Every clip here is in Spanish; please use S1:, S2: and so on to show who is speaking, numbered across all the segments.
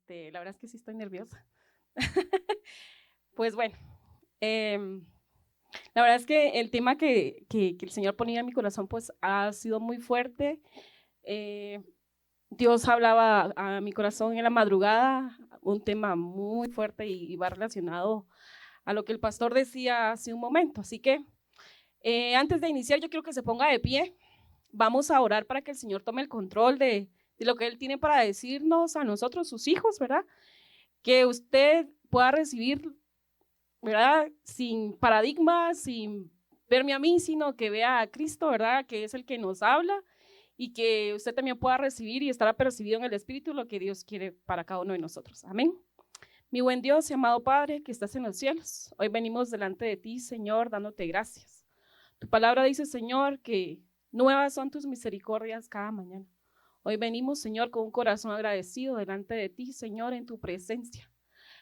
S1: La verdad es que sí estoy nerviosa. Pues bueno, la verdad es que el tema que el Señor ponía en mi corazón pues ha sido muy fuerte. Dios hablaba a mi corazón en la madrugada, un tema muy fuerte y va relacionado a lo que el pastor decía hace un momento. Así que antes de iniciar yo quiero que se ponga de pie. Vamos a orar para que el Señor tome el control de lo que Él tiene para decirnos a nosotros, sus hijos, ¿verdad? Que usted pueda recibir, ¿verdad? Sin paradigmas, sin verme a mí, sino que vea a Cristo, ¿verdad? Que es el que nos habla y que usted también pueda recibir y estar apercibido en el Espíritu lo que Dios quiere para cada uno de nosotros. Amén. Mi buen Dios y amado Padre que estás en los cielos, hoy venimos delante de ti, Señor, dándote gracias. Tu palabra dice, Señor, que nuevas son tus misericordias cada mañana. Hoy venimos, Señor, con un corazón agradecido delante de ti, Señor, en tu presencia.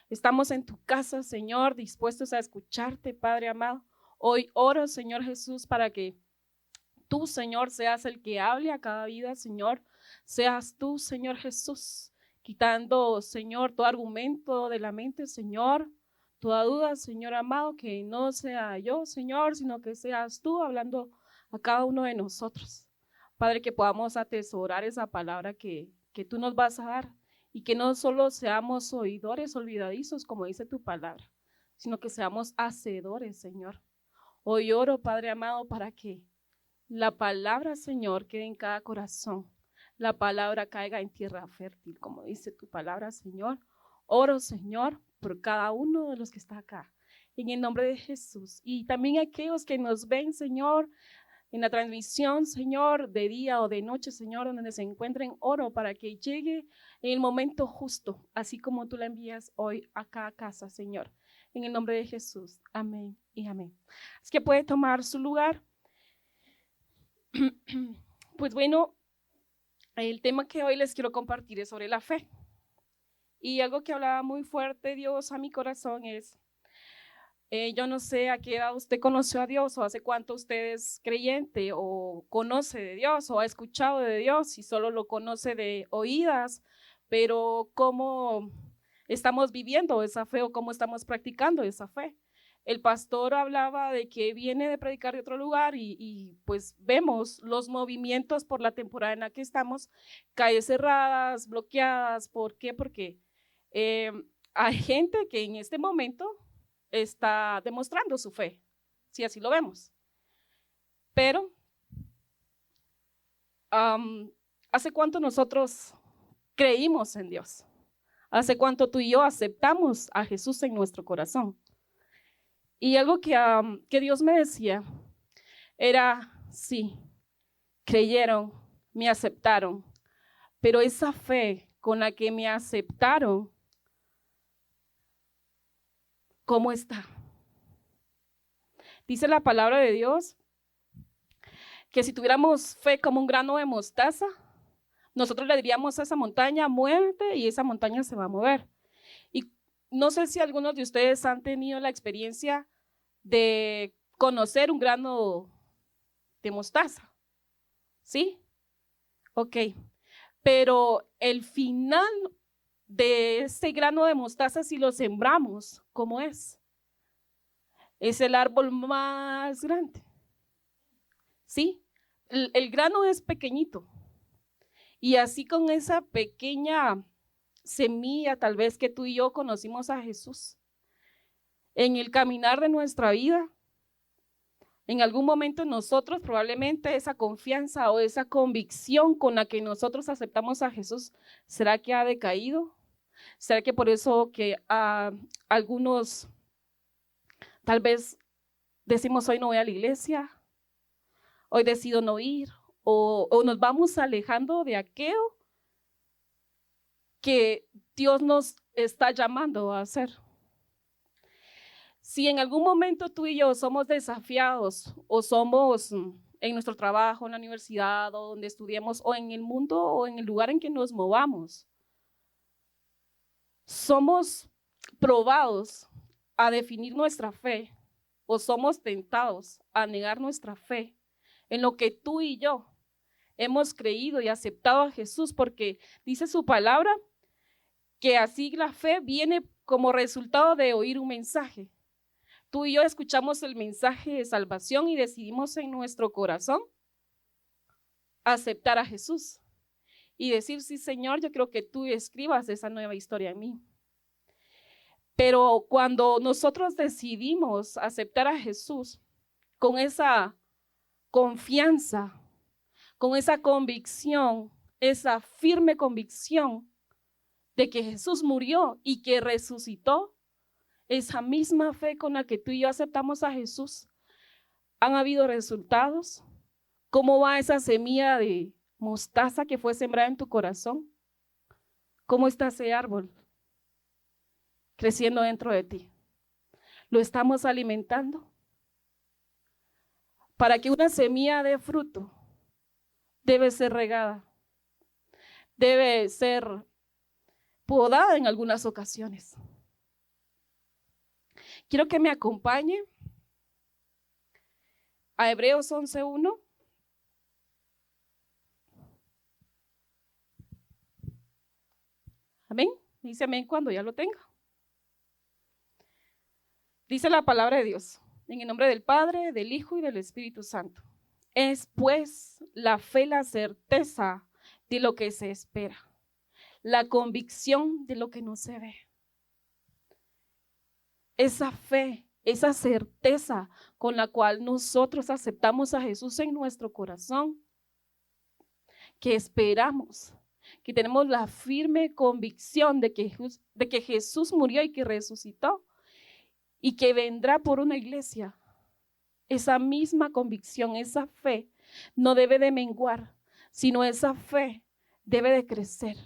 S1: Estamos en tu casa, Señor, dispuestos a escucharte, Padre amado. Hoy oro, Señor Jesús, para que tú, Señor, seas el que hable a cada vida, Señor. Seas tú, Señor Jesús, quitando, Señor, todo argumento de la mente, Señor. Toda duda, Señor amado, que no sea yo, Señor, sino que seas tú hablando a cada uno de nosotros. Padre, que podamos atesorar esa palabra que tú nos vas a dar y que no solo seamos oidores olvidadizos, como dice tu palabra, sino que seamos hacedores, Señor. Hoy oro, Padre amado, para que la palabra, Señor, quede en cada corazón. La palabra caiga en tierra fértil, como dice tu palabra, Señor. Oro, Señor, por cada uno de los que está acá, en el nombre de Jesús. Y también aquellos que nos ven, Señor, en la transmisión, Señor, de día o de noche, Señor, donde se encuentren, oro para que llegue en el momento justo, así como tú la envías hoy acá a casa, Señor. En el nombre de Jesús. Amén y amén. Es que puede tomar su lugar. Pues bueno, el tema que hoy les quiero compartir es sobre la fe. Y algo que hablaba muy fuerte Dios a mi corazón es, yo no sé a qué edad usted conoció a Dios o hace cuánto usted es creyente o conoce de Dios o ha escuchado de Dios y solo lo conoce de oídas, pero cómo estamos viviendo esa fe o cómo estamos practicando esa fe. El pastor hablaba de que viene de predicar de otro lugar y pues vemos los movimientos por la temporada en la que estamos, calles cerradas, bloqueadas. ¿Por qué? Porque hay gente que en este momento está demostrando su fe, si así lo vemos. Pero, ¿hace cuánto nosotros creímos en Dios? ¿Hace cuánto tú y yo aceptamos a Jesús en nuestro corazón? Y algo que Dios me decía era, sí, creyeron, me aceptaron, pero esa fe con la que me aceptaron, ¿cómo está? Dice la palabra de Dios que si tuviéramos fe como un grano de mostaza, nosotros le diríamos a esa montaña, muévete, y esa montaña se va a mover. Y no sé si algunos de ustedes han tenido la experiencia de conocer un grano de mostaza, ¿sí? Ok, pero el final de ese grano de mostaza, si lo sembramos, ¿cómo es? Es el árbol más grande, ¿sí? El grano es pequeñito y así con esa pequeña semilla, tal vez que tú y yo conocimos a Jesús, en el caminar de nuestra vida, en algún momento nosotros probablemente esa confianza o esa convicción con la que nosotros aceptamos a Jesús, ¿será que ha decaído? ¿Será que por eso que algunos tal vez decimos hoy no voy a la iglesia, hoy decido no ir, o nos vamos alejando de aquello que Dios nos está llamando a hacer? Si en algún momento tú y yo somos desafiados o somos en nuestro trabajo, en la universidad o donde estudiemos o en el mundo o en el lugar en que nos movamos, somos probados a definir nuestra fe o somos tentados a negar nuestra fe en lo que tú y yo hemos creído y aceptado a Jesús, porque dice su palabra que así la fe viene como resultado de oír un mensaje. Tú y yo escuchamos el mensaje de salvación y decidimos en nuestro corazón aceptar a Jesús y decir, sí, Señor, yo creo que tú escribas esa nueva historia en mí. Pero cuando nosotros decidimos aceptar a Jesús con esa confianza, con esa convicción, esa firme convicción de que Jesús murió y que resucitó, esa misma fe con la que tú y yo aceptamos a Jesús, ¿han habido resultados? ¿Cómo va esa semilla de mostaza que fue sembrada en tu corazón? ¿Cómo está ese árbol creciendo dentro de ti? ¿Lo estamos alimentando? Para que una semilla dé fruto, debe ser regada, debe ser podada en algunas ocasiones. Quiero que me acompañe a Hebreos 11:1. Amén. Dice amén cuando ya lo tenga. Dice la palabra de Dios, en el nombre del Padre, del Hijo y del Espíritu Santo. Es pues la fe la certeza de lo que se espera, la convicción de lo que no se ve. Esa fe, esa certeza con la cual nosotros aceptamos a Jesús en nuestro corazón, que esperamos, que tenemos la firme convicción de que Jesús murió y que resucitó y que vendrá por una iglesia. Esa misma convicción, esa fe no debe de menguar, sino esa fe debe de crecer.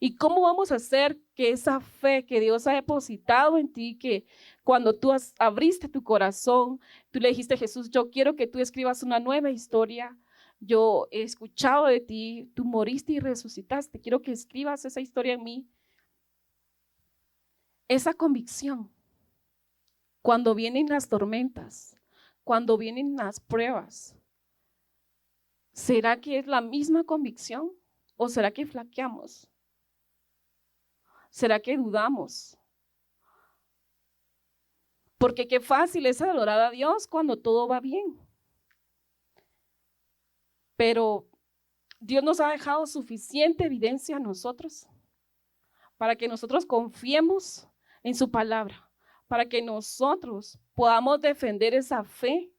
S1: ¿Y cómo vamos a hacer que esa fe que Dios ha depositado en ti, que cuando tú abriste tu corazón, tú le dijiste, Jesús, yo quiero que tú escribas una nueva historia, yo he escuchado de ti, tú moriste y resucitaste, quiero que escribas esa historia en mí? Esa convicción, cuando vienen las tormentas, cuando vienen las pruebas, ¿será que es la misma convicción o será que flaqueamos? ¿Será que dudamos? Porque qué fácil es adorar a Dios cuando todo va bien. Pero Dios nos ha dejado suficiente evidencia a nosotros para que nosotros confiemos en su palabra, para que nosotros podamos defender esa fe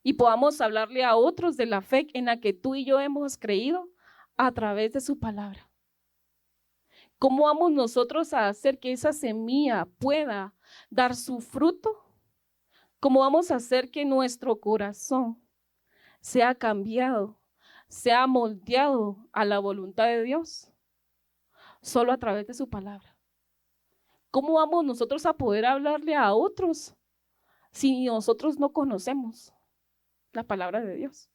S1: y podamos hablarle a otros de la fe en la que tú y yo hemos creído a través de su palabra. ¿Cómo vamos nosotros a hacer que esa semilla pueda dar su fruto? ¿Cómo vamos a hacer que nuestro corazón sea cambiado, sea moldeado a la voluntad de Dios? Solo a través de su palabra. ¿Cómo vamos nosotros a poder hablarle a otros si nosotros no conocemos la palabra de Dios?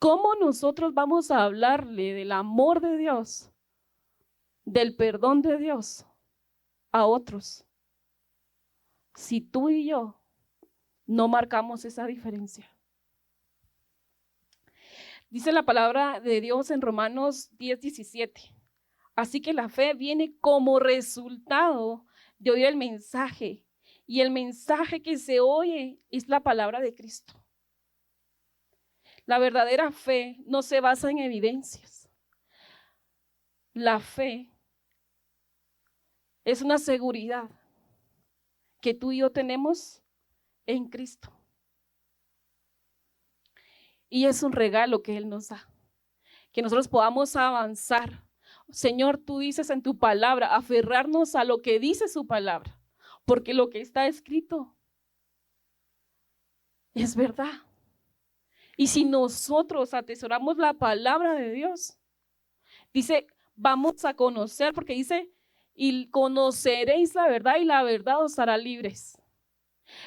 S1: ¿Cómo nosotros vamos a hablarle del amor de Dios, del perdón de Dios a otros si tú y yo no marcamos esa diferencia? Dice la palabra de Dios en Romanos 10:17. Así que la fe viene como resultado de oír el mensaje, y el mensaje que se oye es la palabra de Cristo. La verdadera fe no se basa en evidencias. La fe es una seguridad que tú y yo tenemos en Cristo. Y es un regalo que Él nos da, que nosotros podamos avanzar. Señor, tú dices en tu palabra, aferrarnos a lo que dice su palabra, porque lo que está escrito es verdad. Y si nosotros atesoramos la palabra de Dios, dice, vamos a conocer, porque dice, y conoceréis la verdad y la verdad os hará libres.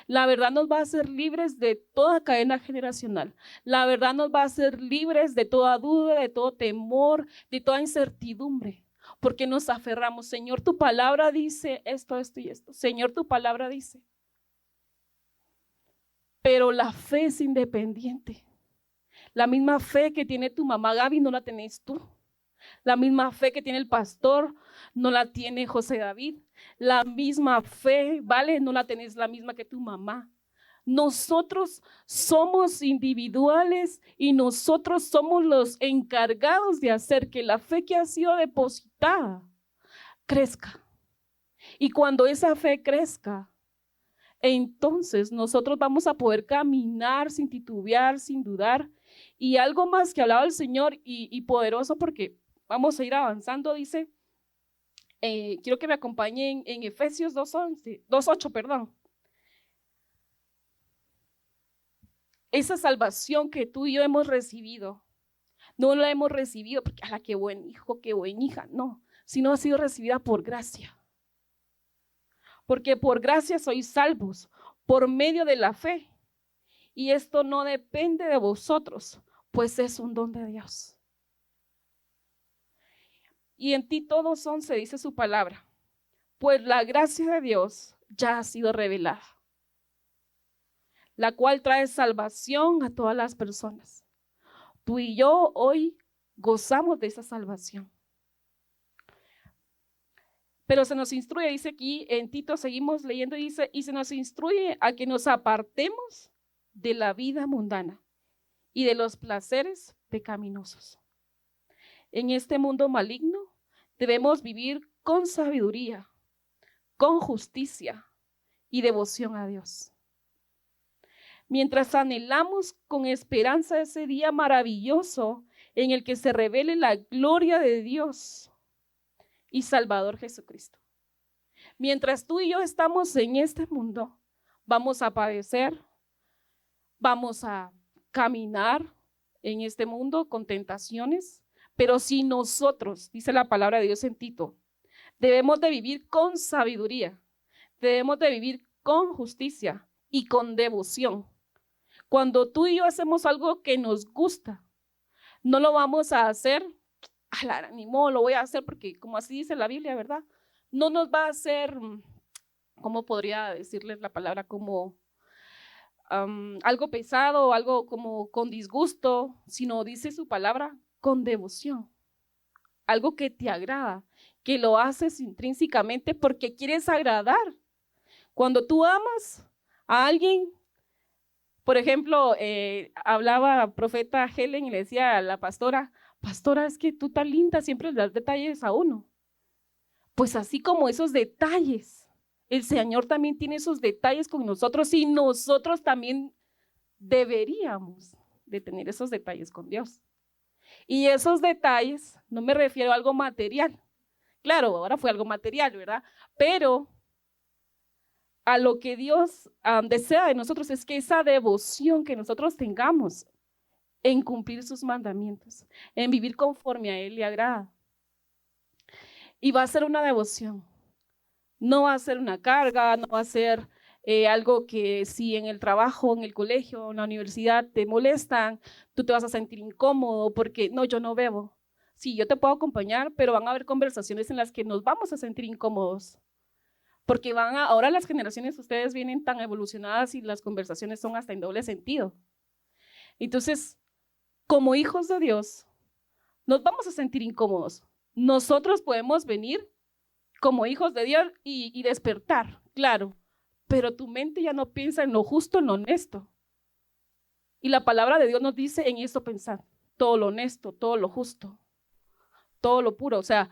S1: La verdad nos va a hacer libres de toda cadena generacional. La verdad nos va a hacer libres de toda duda, de todo temor, de toda incertidumbre. Porque nos aferramos. Señor, tu palabra dice esto, esto y esto. Señor, tu palabra dice. Pero la fe es independiente. La misma fe que tiene tu mamá Gaby no la tenés tú. La misma fe que tiene el pastor no la tiene José David. La misma fe, ¿vale? No la tenés la misma que tu mamá. Nosotros somos individuales y nosotros somos los encargados de hacer que la fe que ha sido depositada crezca. Y cuando esa fe crezca, entonces nosotros vamos a poder caminar sin titubear, sin dudar. Y algo más que hablaba el Señor y poderoso, porque vamos a ir avanzando, dice, quiero que me acompañen en Efesios 2:8, perdón. Esa salvación que tú y yo hemos recibido, no la hemos recibido porque, ¡ala, qué buen hijo, qué buena hija! No, sino ha sido recibida por gracia. Porque por gracia sois salvos, por medio de la fe. Y esto no depende de vosotros, pues es un don de Dios. Y en Tito 2:11 dice su palabra, pues la gracia de Dios ya ha sido revelada, la cual trae salvación a todas las personas. Tú y yo hoy gozamos de esa salvación. Pero se nos instruye, dice aquí en Tito, seguimos leyendo, dice, y se nos instruye a que nos apartemos de la vida mundana y de los placeres pecaminosos. En este mundo maligno debemos vivir con sabiduría, con justicia y devoción a Dios. Mientras anhelamos con esperanza ese día maravilloso en el que se revele la gloria de Dios y Salvador Jesucristo. Mientras tú y yo estamos en este mundo, vamos a padecer, vamos a caminar en este mundo con tentaciones, pero si nosotros, dice la palabra de Dios en Tito, debemos de vivir con sabiduría, debemos de vivir con justicia y con devoción. Cuando tú y yo hacemos algo que nos gusta, no lo vamos a hacer, ni modo, lo voy a hacer porque como así dice la Biblia, ¿verdad? No nos va a hacer, ¿cómo podría decirles la palabra? Como algo pesado, algo como con disgusto, sino dice su palabra con devoción. Algo que te agrada, que lo haces intrínsecamente porque quieres agradar. Cuando tú amas a alguien, por ejemplo, hablaba profeta Helen y le decía a la pastora, es que tú tan linda, siempre le das detalles a uno. Pues así como esos detalles, el Señor también tiene esos detalles con nosotros y nosotros también deberíamos de tener esos detalles con Dios. Y esos detalles, no me refiero a algo material. Claro, ahora fue algo material, ¿verdad? Pero a lo que Dios desea de nosotros es que esa devoción que nosotros tengamos en cumplir sus mandamientos, en vivir conforme a Él le agrada. Y va a ser una devoción, no va a ser una carga, no va a ser algo que si en el trabajo, en el colegio, en la universidad te molestan, tú te vas a sentir incómodo porque no, yo no bebo. Sí, yo te puedo acompañar, pero van a haber conversaciones en las que nos vamos a sentir incómodos. Porque ahora las generaciones, ustedes vienen tan evolucionadas y las conversaciones son hasta en doble sentido. Entonces, como hijos de Dios, nos vamos a sentir incómodos. Nosotros podemos venir como hijos de Dios y despertar, claro, pero tu mente ya no piensa en lo justo, en lo honesto. Y la palabra de Dios nos dice en esto pensar, todo lo honesto, todo lo justo, todo lo puro, o sea,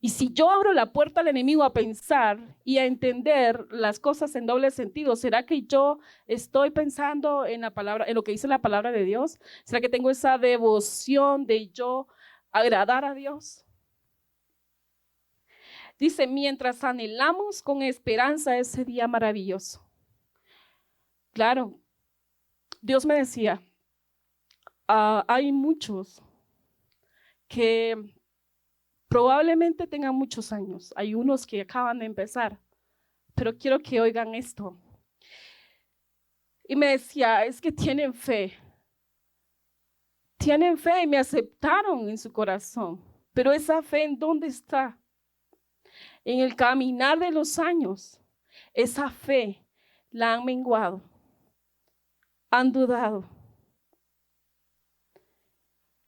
S1: y si yo abro la puerta al enemigo a pensar y a entender las cosas en doble sentido, ¿será que yo estoy pensando en la palabra, en lo que dice la palabra de Dios? ¿Será que tengo esa devoción de yo agradar a Dios? Dice, mientras anhelamos con esperanza ese día maravilloso. Claro, Dios me decía, hay muchos que probablemente tengan muchos años, hay unos que acaban de empezar, pero quiero que oigan esto. Y me decía, es que tienen fe y me aceptaron en su corazón, pero esa fe, ¿en dónde está? En el caminar de los años, esa fe la han menguado, han dudado,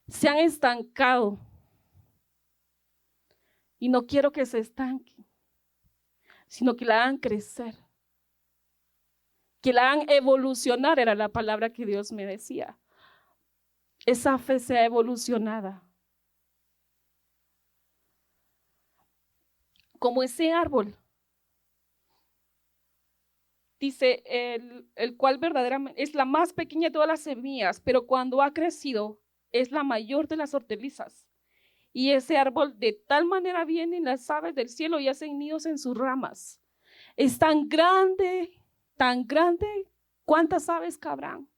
S1: se han estancado. Y no quiero que se estanquen, sino que la hagan crecer, que la hagan evolucionar, era la palabra que Dios me decía. Esa fe sea evolucionada. Como ese árbol, dice, el cual verdaderamente es la más pequeña de todas las semillas, pero cuando ha crecido es la mayor de las hortalizas. Y ese árbol de tal manera vienen las aves del cielo y hacen nidos en sus ramas. Es tan grande, ¿cuántas aves cabrán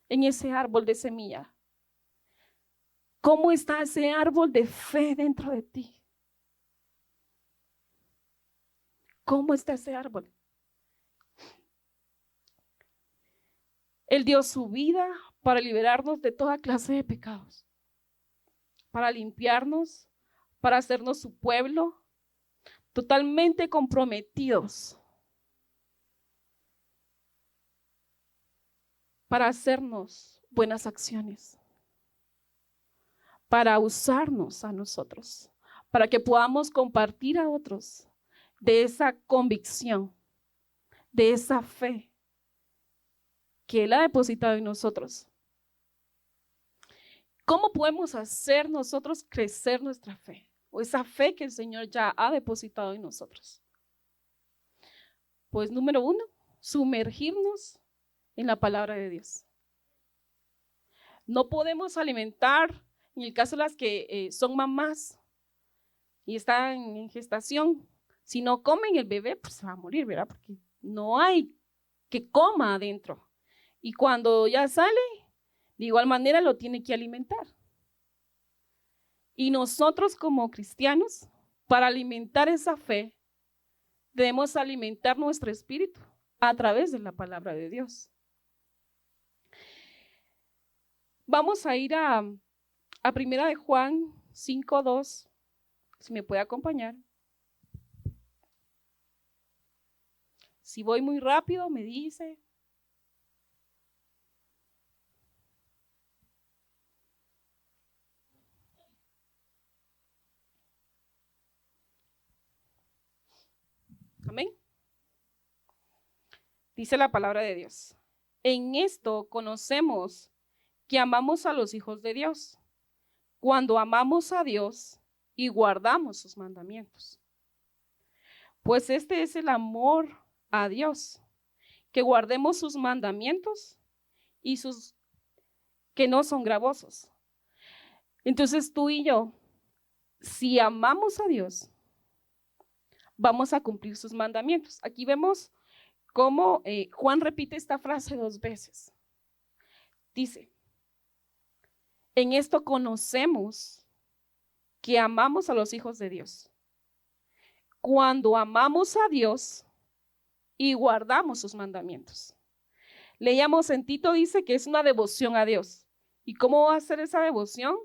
S1: en ese árbol de semilla? ¿Cómo está ese árbol de fe dentro de ti? ¿Cómo está ese árbol? Él dio su vida para liberarnos de toda clase de pecados, para limpiarnos, para hacernos su pueblo, totalmente comprometidos, para hacernos buenas acciones, para usarnos a nosotros, para que podamos compartir a otros de esa convicción, de esa fe que Él ha depositado en nosotros. ¿Cómo podemos hacer nosotros crecer nuestra fe? O esa fe que el Señor ya ha depositado en nosotros. Pues número 1, sumergirnos en la palabra de Dios. No podemos alimentar, en el caso de las que son mamás y están en gestación, si no comen el bebé, pues se va a morir, ¿verdad? Porque no hay que coma adentro. Y cuando ya sale, de igual manera lo tiene que alimentar. Y nosotros como cristianos, para alimentar esa fe, debemos alimentar nuestro espíritu a través de la palabra de Dios. Vamos a ir a 1 de Juan 5:2, si me puede acompañar. Si voy muy rápido, me dice. Amén. Dice la palabra de Dios. En esto conocemos que amamos a los hijos de Dios, cuando amamos a Dios y guardamos sus mandamientos. Pues este es el amor a Dios, que guardemos sus mandamientos y sus que no son gravosos. Entonces tú y yo, si amamos a Dios, vamos a cumplir sus mandamientos. Aquí vemos cómo Juan repite esta frase 2 veces. Dice, en esto conocemos que amamos a los hijos de Dios, cuando amamos a Dios y guardamos sus mandamientos. Leíamos en Tito, dice que es una devoción a Dios. ¿Y cómo va a ser esa devoción?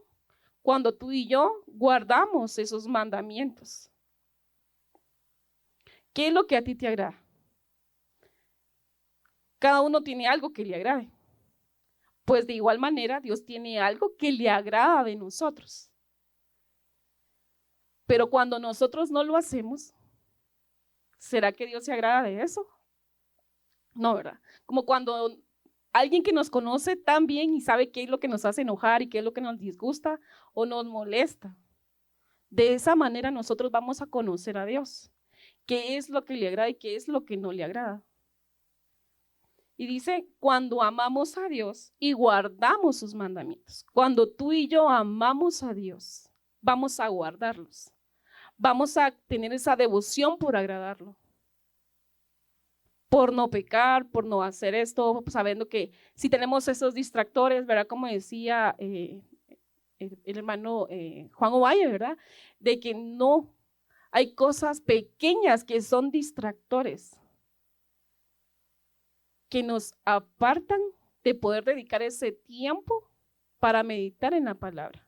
S1: Cuando tú y yo guardamos esos mandamientos. ¿Qué es lo que a ti te agrada? Cada uno tiene algo que le agrade. Pues de igual manera, Dios tiene algo que le agrada de nosotros. Pero cuando nosotros no lo hacemos, ¿será que Dios se agrada de eso? No, ¿verdad? Como cuando alguien que nos conoce tan bien y sabe qué es lo que nos hace enojar y qué es lo que nos disgusta o nos molesta. De esa manera nosotros vamos a conocer a Dios. ¿Qué es lo que le agrada y qué es lo que no le agrada? Y dice, cuando amamos a Dios y guardamos sus mandamientos. Cuando tú y yo amamos a Dios, vamos a guardarlos. Vamos a tener esa devoción por agradarlo. Por no pecar, por no hacer esto, sabiendo que si tenemos esos distractores, ¿verdad? Como decía el hermano Juan Ovalle, ¿verdad? De que no hay cosas pequeñas que son distractores, que nos apartan de poder dedicar ese tiempo para meditar en la palabra,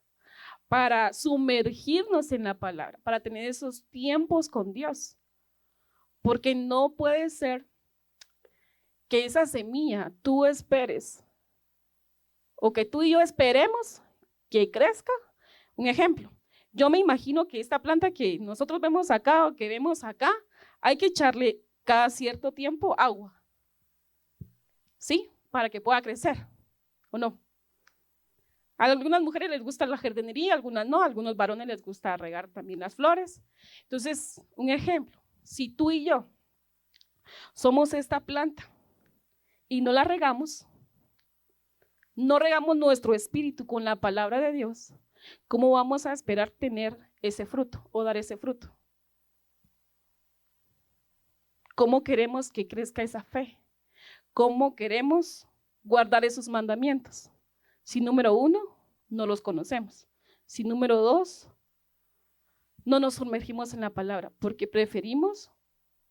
S1: para sumergirnos en la palabra, para tener esos tiempos con Dios. Porque no puede ser que esa semilla tú esperes o que tú y yo esperemos que crezca. Un ejemplo, Yo me imagino que esta planta que nosotros vemos acá o que vemos acá, hay que echarle cada cierto tiempo agua, ¿sí? Para que pueda crecer, ¿o no? A algunas mujeres les gusta la jardinería, algunas no, a algunos varones les gusta regar también las flores. Entonces, un ejemplo, si tú y yo somos esta planta y no la regamos, no regamos nuestro espíritu con la palabra de Dios, ¿cómo vamos a esperar tener ese fruto o dar ese fruto? ¿Cómo queremos que crezca esa fe? ¿Cómo queremos guardar esos mandamientos? Si número 1, no los conocemos. Si número 2, no nos sumergimos en la palabra, porque preferimos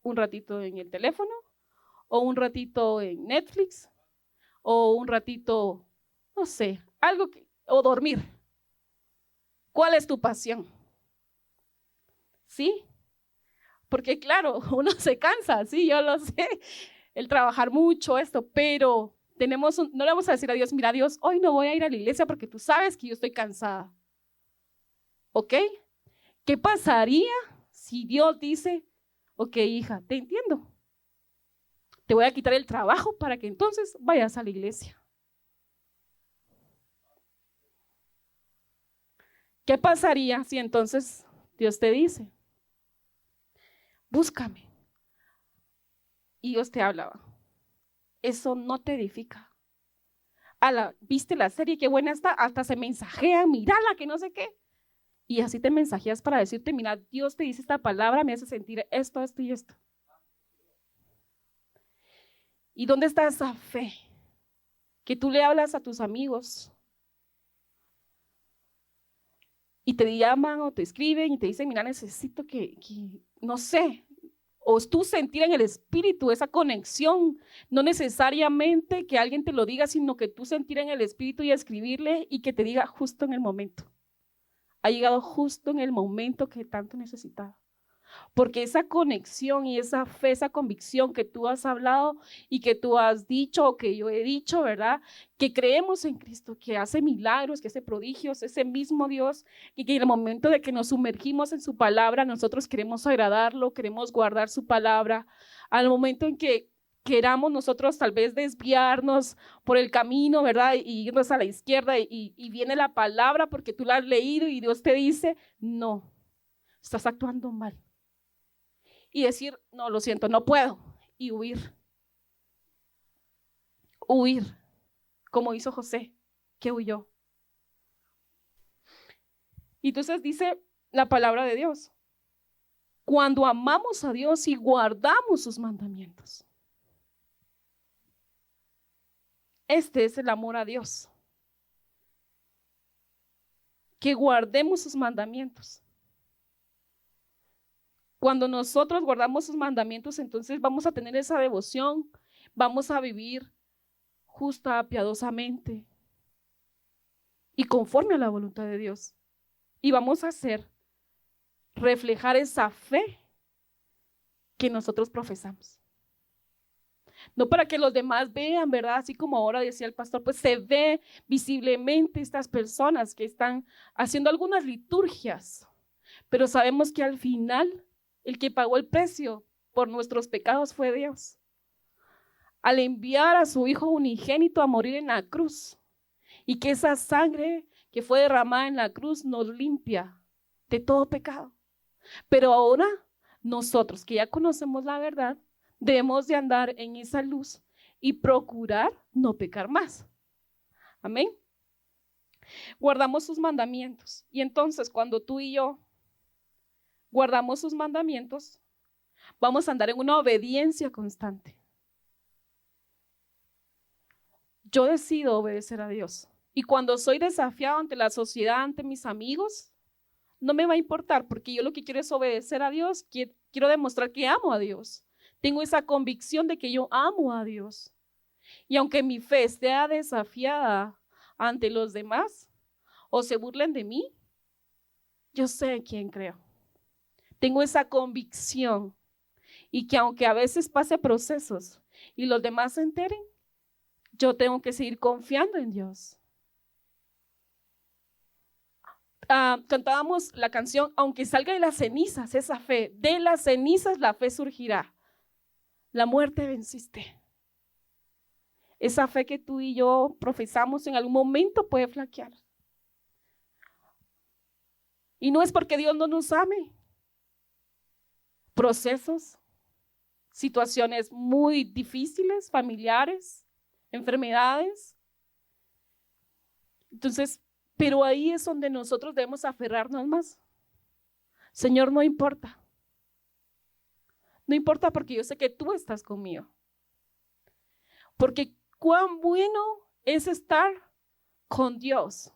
S1: un ratito en el teléfono, o un ratito en Netflix, o un ratito, no sé, o dormir. ¿Cuál es tu pasión? ¿Sí? Porque claro, uno se cansa, sí, yo lo sé, el trabajar mucho, esto, pero no le vamos a decir a Dios, mira Dios, hoy no voy a ir a la iglesia porque tú sabes que yo estoy cansada. ¿Ok? ¿Qué pasaría si Dios dice, ok, hija, te entiendo, te voy a quitar el trabajo para que entonces vayas a la iglesia? ¿Qué pasaría si entonces Dios te dice, búscame? Y Dios te hablaba. Eso no te edifica. ¿Viste la serie? Qué buena está, hasta se mensajea, mírala, que no sé qué. Y así te mensajeas para decirte, mira, Dios te dice esta palabra, me hace sentir esto, esto y esto. ¿Y dónde está esa fe? Que tú le hablas a tus amigos y te llaman o te escriben y te dicen, mira, necesito que no sé, o tú sentir en el espíritu esa conexión, no necesariamente que alguien te lo diga, sino que tú sentir en el espíritu y escribirle y que te diga justo en el momento. Ha llegado justo en el momento que tanto necesitaba. Porque esa conexión y esa fe, esa convicción que tú has hablado y que tú has dicho o que yo he dicho, ¿verdad? Que creemos en Cristo, que hace milagros, que hace prodigios, ese mismo Dios, y que en el momento de que nos sumergimos en su palabra, nosotros queremos agradarlo, queremos guardar su palabra. Al momento en que queramos nosotros tal vez desviarnos por el camino, ¿verdad? Y irnos a la izquierda y viene la palabra porque tú la has leído y Dios te dice, no, estás actuando mal. Y decir, no, lo siento, no puedo, y huir, como hizo José, que huyó. Y entonces dice la palabra de Dios, cuando amamos a Dios y guardamos sus mandamientos. Este es el amor a Dios, que guardemos sus mandamientos. Cuando nosotros guardamos sus mandamientos, entonces vamos a tener esa devoción, vamos a vivir justa, piadosamente y conforme a la voluntad de Dios. Y vamos a reflejar esa fe que nosotros profesamos. No para que los demás vean, ¿verdad? Así como ahora decía el pastor, pues se ve visiblemente estas personas que están haciendo algunas liturgias, pero sabemos que al final el que pagó el precio por nuestros pecados fue Dios. Al enviar a su Hijo unigénito a morir en la cruz, y que esa sangre que fue derramada en la cruz nos limpia de todo pecado. Pero ahora nosotros que ya conocemos la verdad, debemos de andar en esa luz y procurar no pecar más. Amén. Guardamos sus mandamientos. Y entonces cuando tú y yo guardamos sus mandamientos, vamos a andar en una obediencia constante. Yo decido obedecer a Dios. Y cuando soy desafiado ante la sociedad, ante mis amigos, no me va a importar, porque yo lo que quiero es obedecer a Dios, quiero demostrar que amo a Dios. Tengo esa convicción de que yo amo a Dios. Y aunque mi fe esté desafiada ante los demás o se burlen de mí, yo sé en quién creo. Tengo esa convicción y que aunque a veces pase procesos y los demás se enteren, yo tengo que seguir confiando en Dios. cantábamos la canción, aunque salga de las cenizas esa fe, de las cenizas la fe surgirá. La muerte venciste. Esa fe que tú y yo profesamos en algún momento puede flaquear. Y no es porque Dios no nos ame. Procesos, situaciones muy difíciles, familiares, enfermedades. Entonces, pero ahí es donde nosotros debemos aferrarnos más. Señor, no importa. No importa porque yo sé que tú estás conmigo. Porque cuán bueno es estar con Dios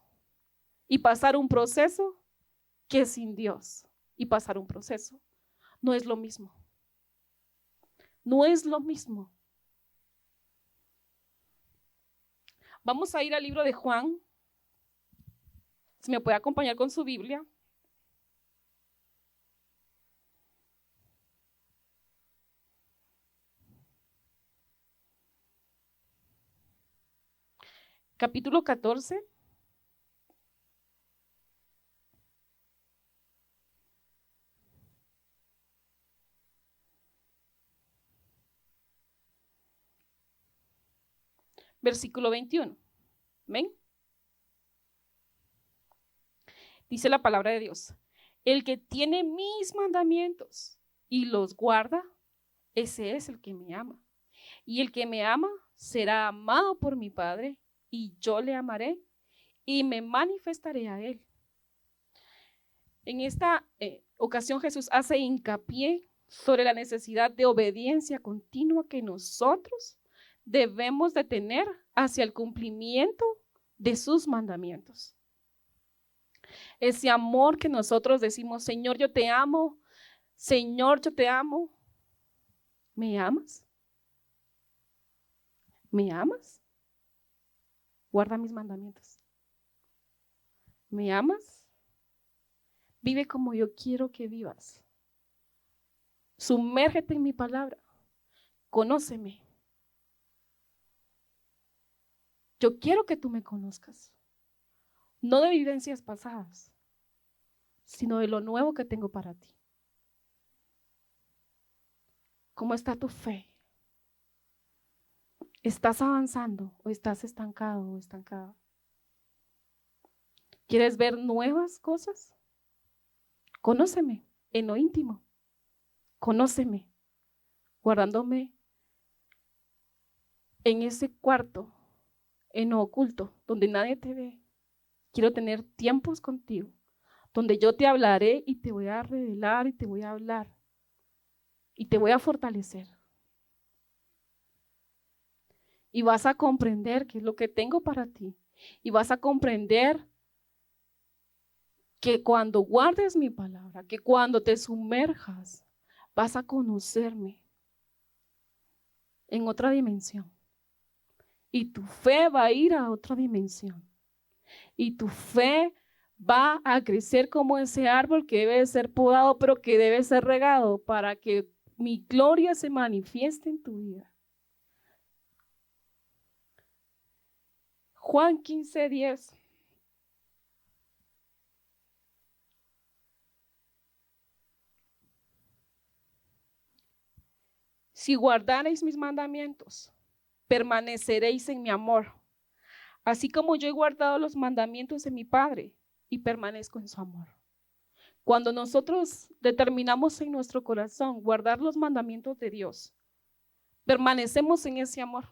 S1: y pasar un proceso que sin Dios. Y pasar un proceso no es lo mismo. No es lo mismo. Vamos a ir al libro de Juan. Si me puede acompañar con su Biblia. Capítulo 14. Versículo 21. ¿Ven? Dice la palabra de Dios. El que tiene mis mandamientos y los guarda, ese es el que me ama. Y el que me ama será amado por mi Padre, y yo le amaré y me manifestaré a él. En esta ocasión Jesús hace hincapié sobre la necesidad de obediencia continua que nosotros debemos de tener hacia el cumplimiento de sus mandamientos. Ese amor que nosotros decimos, Señor, yo te amo, Señor, yo te amo. ¿Me amas? ¿Me amas? Guarda mis mandamientos. ¿Me amas? Vive como yo quiero que vivas. Sumérgete en mi palabra. Conóceme. Yo quiero que tú me conozcas. No de vivencias pasadas, sino de lo nuevo que tengo para ti. ¿Cómo está tu fe? ¿Estás avanzando o estás estancado o estancada? ¿Quieres ver nuevas cosas? Conóceme en lo íntimo. Conóceme, guardándome en ese cuarto, en lo oculto, donde nadie te ve. Quiero tener tiempos contigo, donde yo te hablaré y te voy a revelar y te voy a hablar y te voy a fortalecer. Y vas a comprender qué es lo que tengo para ti. Y vas a comprender que cuando guardes mi palabra, que cuando te sumerjas, vas a conocerme en otra dimensión. Y tu fe va a ir a otra dimensión. Y tu fe va a crecer como ese árbol que debe ser podado, pero que debe ser regado para que mi gloria se manifieste en tu vida. Juan 15:10. Si guardareis mis mandamientos, permaneceréis en mi amor, así como yo he guardado los mandamientos de mi Padre y permanezco en su amor. Cuando nosotros determinamos en nuestro corazón guardar los mandamientos de Dios, permanecemos en ese amor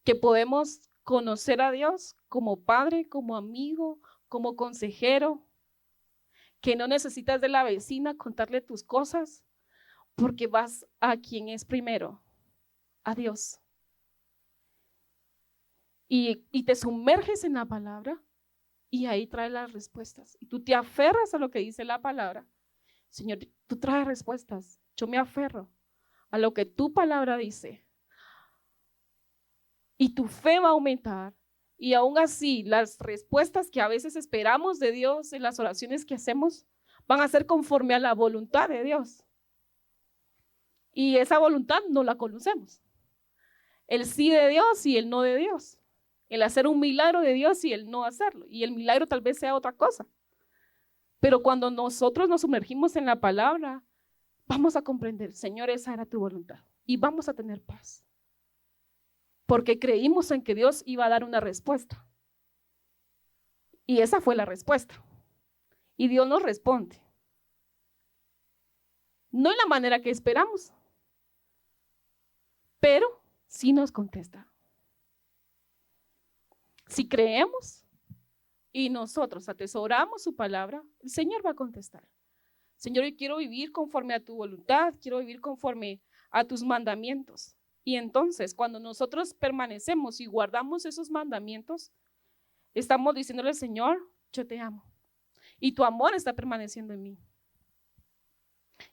S1: que podemos conocer a Dios como Padre, como amigo, como consejero, que no necesitas de la vecina contarle tus cosas, porque vas a quien es primero, a Dios. Y te sumerges en la palabra y ahí trae las respuestas. Y tú te aferras a lo que dice la palabra. Señor, tú traes respuestas. Yo me aferro a lo que tu palabra dice. Y tu fe va a aumentar. Y aún así, las respuestas que a veces esperamos de Dios en las oraciones que hacemos van a ser conforme a la voluntad de Dios. Y esa voluntad no la conocemos. El sí de Dios y el no de Dios. el hacer un milagro de Dios y el no hacerlo. Y el milagro tal vez sea otra cosa. Pero cuando nosotros nos sumergimos en la palabra, vamos a comprender, Señor, esa era tu voluntad. Y vamos a tener paz. Porque creímos en que Dios iba a dar una respuesta. Y esa fue la respuesta. Y Dios nos responde. No en la manera que esperamos, pero sí nos contesta. Si creemos y nosotros atesoramos su palabra, el Señor va a contestar. Señor, yo quiero vivir conforme a tu voluntad, quiero vivir conforme a tus mandamientos. Y entonces, cuando nosotros permanecemos y guardamos esos mandamientos, estamos diciéndole al Señor, yo te amo. Y tu amor está permaneciendo en mí.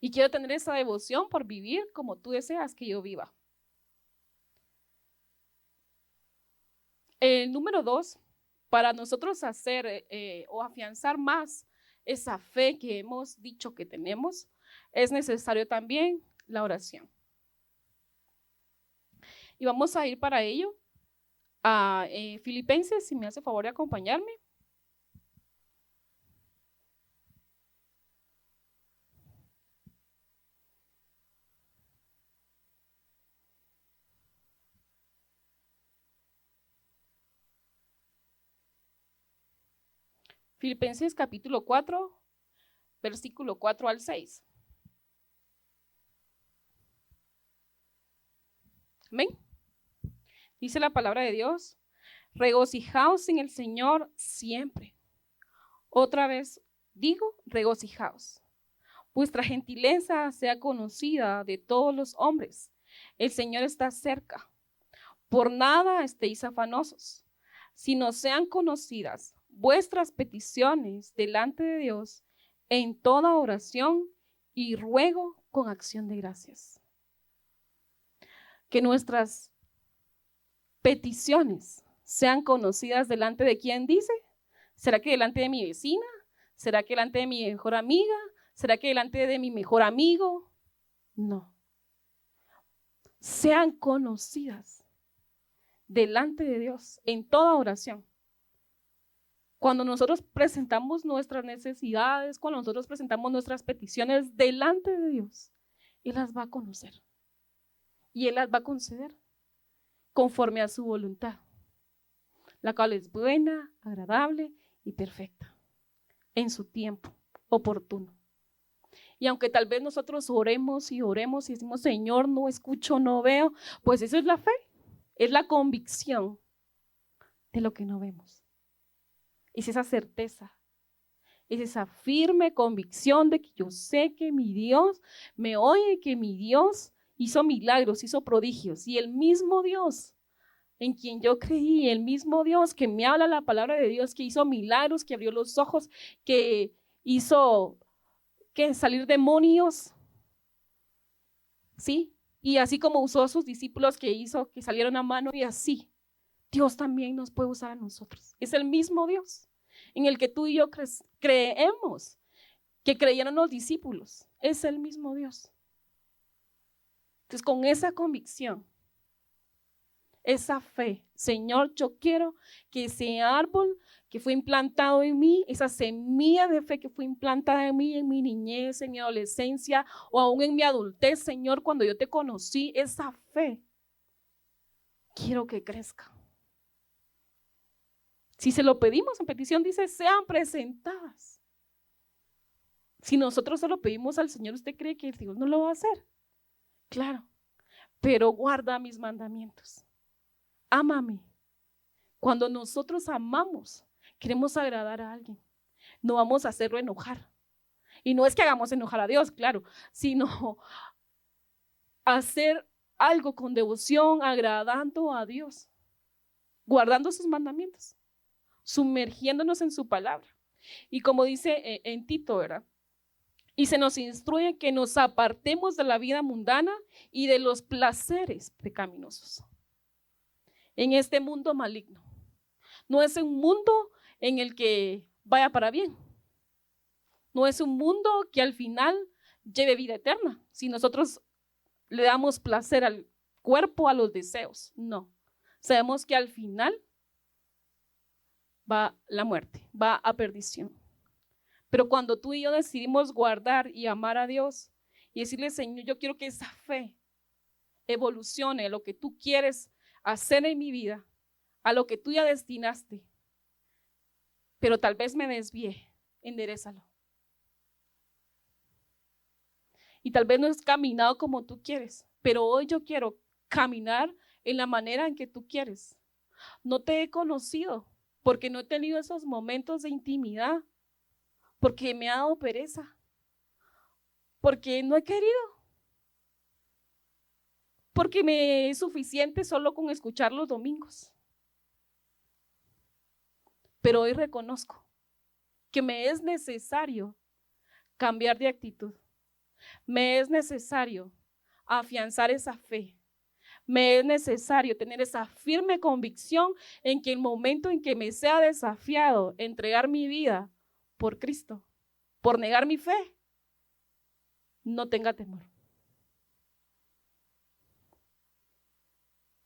S1: Y quiero tener esa devoción por vivir como tú deseas que yo viva. El número 2, para nosotros hacer o afianzar más esa fe que hemos dicho que tenemos, es necesario también la oración. Y vamos a ir para ello a Filipenses, si me hace favor de acompañarme. Filipenses capítulo 4, versículo 4 al 6. Amén. Dice la palabra de Dios, regocijaos en el Señor siempre. Otra vez digo, regocijaos. Vuestra gentileza sea conocida de todos los hombres. El Señor está cerca. Por nada estéis afanosos, sino sean conocidas vuestras peticiones delante de Dios en toda oración y ruego con acción de gracias. Que nuestras peticiones sean conocidas delante de quién dice. ¿Será que delante de mi vecina? ¿Será que delante de mi mejor amiga? ¿Será que delante de mi mejor amigo? No. Sean conocidas delante de Dios en toda oración. Cuando nosotros presentamos nuestras necesidades, cuando nosotros presentamos nuestras peticiones delante de Dios, Él las va a conocer y Él las va a conceder conforme a su voluntad, la cual es buena, agradable y perfecta en su tiempo oportuno. Y aunque tal vez nosotros oremos y decimos, Señor, no escucho, no veo, pues eso es la fe, es la convicción de lo que no vemos. Es esa certeza, es esa firme convicción de que yo sé que mi Dios me oye, que mi Dios hizo milagros, hizo prodigios, y el mismo Dios en quien yo creí, el mismo Dios que me habla la palabra de Dios, que hizo milagros, que abrió los ojos, que hizo salir demonios, ¿sí? Y así como usó a sus discípulos, que hizo que salieran a mano, y así Dios también nos puede usar a nosotros. Es el mismo Dios en el que tú y yo creemos, que creyeron los discípulos. Es el mismo Dios. Entonces, con esa convicción, esa fe, Señor, yo quiero que ese árbol que fue implantado en mí, esa semilla de fe que fue implantada en mí, en mi niñez, en mi adolescencia o aún en mi adultez, Señor, cuando yo te conocí, esa fe, quiero que crezca. Si se lo pedimos en petición, dice, sean presentadas. Si nosotros se lo pedimos al Señor, ¿usted cree que Dios no lo va a hacer? Claro, pero guarda mis mandamientos. Ámame. Cuando nosotros amamos, queremos agradar a alguien. No vamos a hacerlo enojar. Y no es que hagamos enojar a Dios, claro, sino hacer algo con devoción, agradando a Dios, guardando sus mandamientos, sumergiéndonos en su palabra. Y como dice en Tito, ¿verdad? Y se nos instruye que nos apartemos de la vida mundana y de los placeres pecaminosos en este mundo maligno. No es un mundo en el que vaya para bien. No es un mundo que al final lleve vida eterna. Si nosotros le damos placer al cuerpo, a los deseos, no. Sabemos que al final va la muerte, va a perdición. Pero cuando tú y yo decidimos guardar y amar a Dios y decirle, Señor, yo quiero que esa fe evolucione a lo que tú quieres hacer en mi vida, a lo que tú ya destinaste, pero tal vez me desvié, enderézalo. Y tal vez no has caminado como tú quieres, pero hoy yo quiero caminar en la manera en que tú quieres. No te he conocido porque no he tenido esos momentos de intimidad, porque me ha dado pereza, porque no he querido, porque me es suficiente solo con escuchar los domingos. Pero hoy reconozco que me es necesario cambiar de actitud. Me es necesario afianzar esa fe. Me es necesario tener esa firme convicción en que el momento en que me sea desafiado entregar mi vida por Cristo, por negar mi fe, no tenga temor.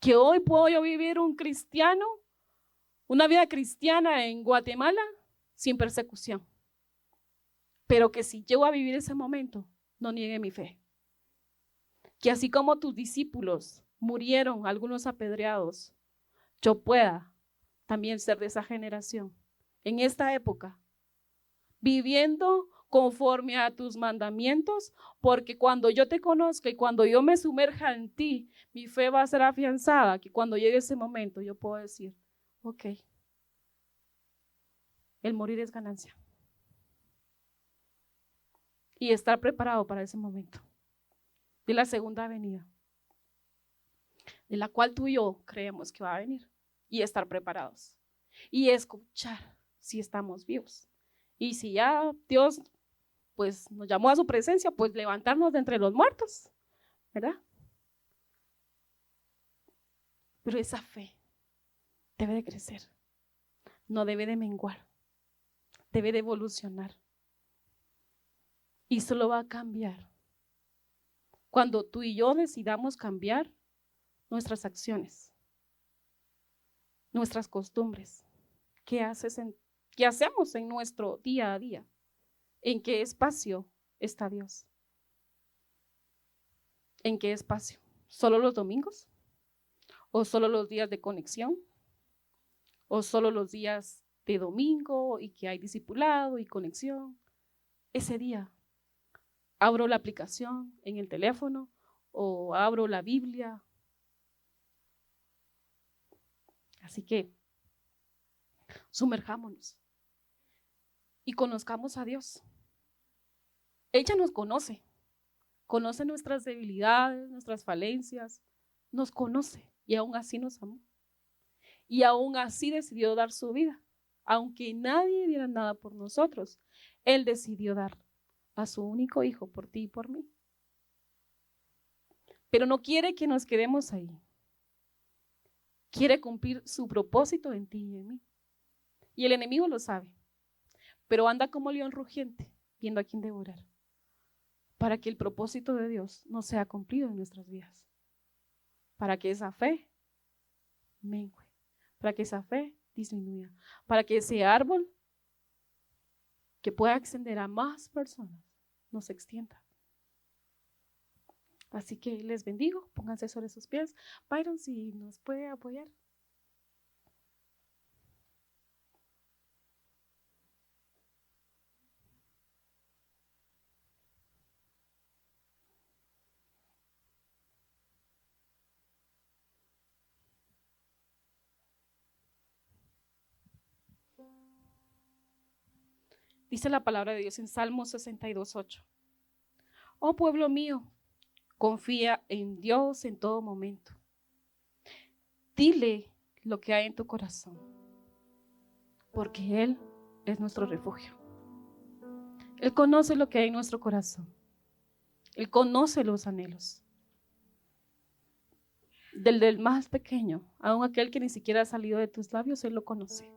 S1: Que hoy puedo yo vivir una vida cristiana en Guatemala sin persecución. Pero que si llego a vivir ese momento, no niegue mi fe. Que así como tus discípulos murieron, algunos apedreados, yo pueda también ser de esa generación, en esta época, viviendo conforme a tus mandamientos, porque cuando yo te conozca y cuando yo me sumerja en ti, mi fe va a ser afianzada, que cuando llegue ese momento yo puedo decir, ok, el morir es ganancia. Y estar preparado para ese momento de la segunda venida, de la cual tú y yo creemos que va a venir, y estar preparados y escuchar si estamos vivos. Y si ya Dios pues nos llamó a su presencia, pues levantarnos de entre los muertos, ¿verdad? Pero esa fe debe de crecer, no debe de menguar, debe de evolucionar. Y solo va a cambiar cuando tú y yo decidamos cambiar nuestras acciones, nuestras costumbres. ¿Qué hacemos en nuestro día a día? ¿En qué espacio está Dios? ¿En qué espacio? ¿Solo los domingos? ¿O solo los días de conexión? ¿O solo los días de domingo y que hay discipulado y conexión? Ese día abro la aplicación en el teléfono o abro la Biblia. Así que sumerjámonos y conozcamos a Dios. Ella nos conoce nuestras debilidades, nuestras falencias, nos conoce y aún así nos amó. Y aún así decidió dar su vida. Aunque nadie diera nada por nosotros, Él decidió dar a su único hijo por ti y por mí. Pero no quiere que nos quedemos ahí. Quiere cumplir su propósito en ti y en mí. Y el enemigo lo sabe, pero anda como león rugiente, viendo a quién devorar, para que el propósito de Dios no sea cumplido en nuestras vidas, para que esa fe mengue, para que esa fe disminuya, para que ese árbol que pueda extender a más personas no se extienda. Así que les bendigo, pónganse sobre sus pies. Byron, si nos puede apoyar. Dice la palabra de Dios en Salmo 62:8. Oh pueblo mío, confía en Dios en todo momento. Dile lo que hay en tu corazón, porque Él es nuestro refugio. Él conoce lo que hay en nuestro corazón. Él conoce los anhelos. Del más pequeño, aun aquel que ni siquiera ha salido de tus labios, Él lo conoce.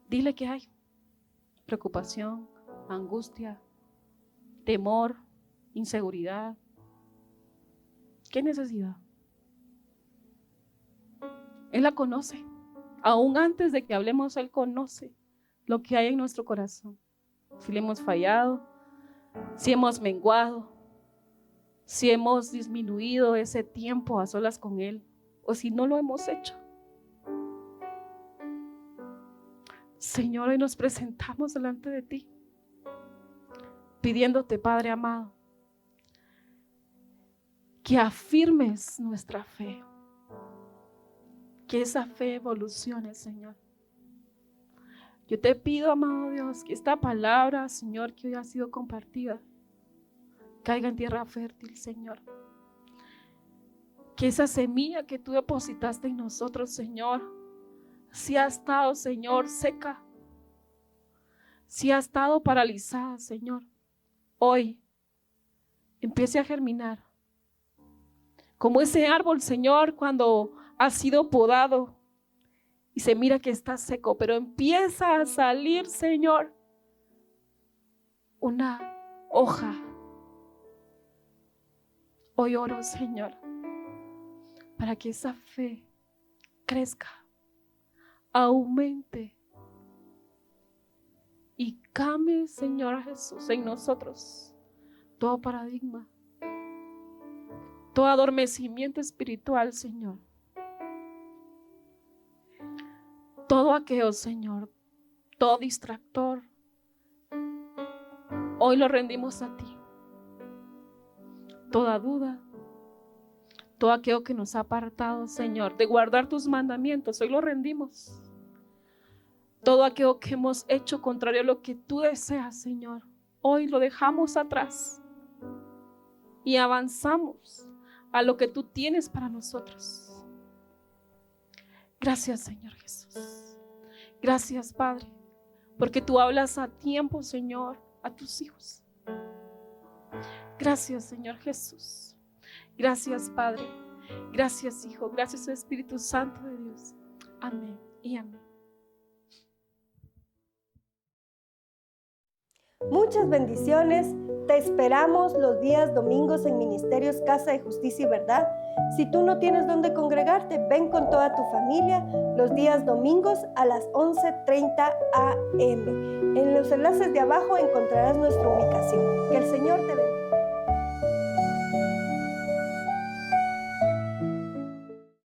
S1: Dile que hay preocupación, angustia, temor, inseguridad. ¿Qué necesidad? Él la conoce. Aún antes de que hablemos, Él conoce lo que hay en nuestro corazón. Si le hemos fallado, si hemos menguado, si hemos disminuido ese tiempo a solas con Él, o si no lo hemos hecho. Señor, hoy nos presentamos delante de ti, pidiéndote, Padre amado, que afirmes nuestra fe, que esa fe evolucione, Señor. Yo te pido, amado Dios, que esta palabra, Señor, que hoy ha sido compartida, caiga en tierra fértil, Señor. Que esa semilla que tú depositaste en nosotros, Señor, si ha estado, Señor, seca, si ha estado paralizada, Señor, hoy empiece a germinar. Como ese árbol, Señor, cuando ha sido podado y se mira que está seco, pero empieza a salir, Señor, una hoja. Hoy oro, Señor, para que esa fe crezca, aumente y cambie, Señor Jesús, en nosotros todo paradigma, todo adormecimiento espiritual, Señor. Todo aquello, Señor, todo distractor, hoy lo rendimos a ti. Toda duda, todo aquello que nos ha apartado, Señor, de guardar tus mandamientos, hoy lo rendimos. Todo aquello que hemos hecho contrario a lo que tú deseas, Señor, hoy lo dejamos atrás y avanzamos a lo que tú tienes para nosotros. Gracias, Señor Jesús. Gracias, Padre, porque tú hablas a tiempo, Señor, a tus hijos. Gracias, Señor Jesús. Gracias, Padre. Gracias, Hijo. Gracias, Espíritu Santo de Dios. Amén y amén.
S2: Muchas bendiciones. Te esperamos los días domingos en Ministerios Casa de Justicia y Verdad. Si tú no tienes dónde congregarte, ven con toda tu familia los días domingos a las 11:30 a.m. En los enlaces de abajo encontrarás nuestra ubicación. Que el Señor te bendiga.